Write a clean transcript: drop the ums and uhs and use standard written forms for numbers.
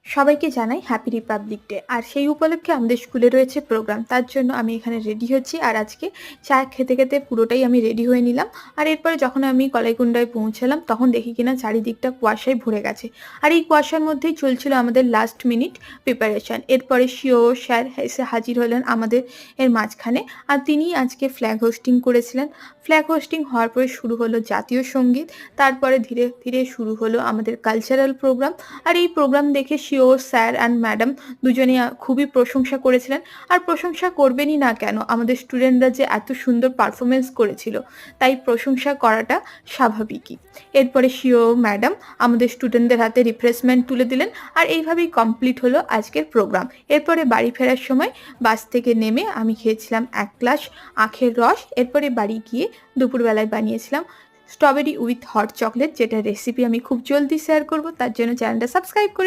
সবাইকে জানাই happy Republic day. আর সেই উপলক্ষে আমাদের স্কুলে রয়েছে প্রোগ্রাম। তার জন্য আমি এখানে রেডি হচ্ছি। আর আজকে চা খেতে, খেতে পুরোটাই আমি রেডি হয়ে নিলাম। আর এরপরে যখন আমি কলাইকুণ্ডায় পৌঁছালাম তখন দেখি কিনা চারিদিকটা কুয়াশায় ভরে গেছে। আর এই কুয়াশার মধ্যেই চলছিল আমাদের লাস্ট মিনিট প্রিপারেশন। এরপরে সিও স্যার এসে হাজির হলেন আমাদের মাঝখানে। আর তিনিই আজকে ফ্ল্যাগ হোস্টিং করেছিলেন। ফ্ল্যাগ হোস্টিং হওয়ার পরে শুরু হলো জাতীয় সঙ্গীত। তারপরে ধীরে, ধীরে শুরু হলো আমাদের কালচারাল প্রোগ্রাম। আর এই প্রোগ্রাম দেখে সিও স্যার অ্যান্ড ম্যাডাম দুজনেই খুবই প্রশংসা করেছিলেন। আর প্রশংসা করবেনই না কেন, আমাদের স্টুডেন্টরা যে এত সুন্দর পারফরমেন্স করেছিল তাই প্রশংসা করাটা স্বাভাবিকই। এরপরে সিও ম্যাডাম আমাদের স্টুডেন্টদের হাতে রিফ্রেশমেন্ট তুলে দিলেন। আর এইভাবেই কমপ্লিট হলো আজকের প্রোগ্রাম। এরপরে বাড়ি ফেরার সময় বাস থেকে নেমে আমি খেয়েছিলাম 1 গ্লাস আখের রস। এরপরে বাড়ি গিয়ে দুপুরবেলায় বানিয়েছিলাম স্ট্রবেরি উইথ হট চকলেট, যেটার রেসিপি আমি খুব জলদি শেয়ার করব। তার জন্য চ্যানেলটা সাবস্ক্রাইব করে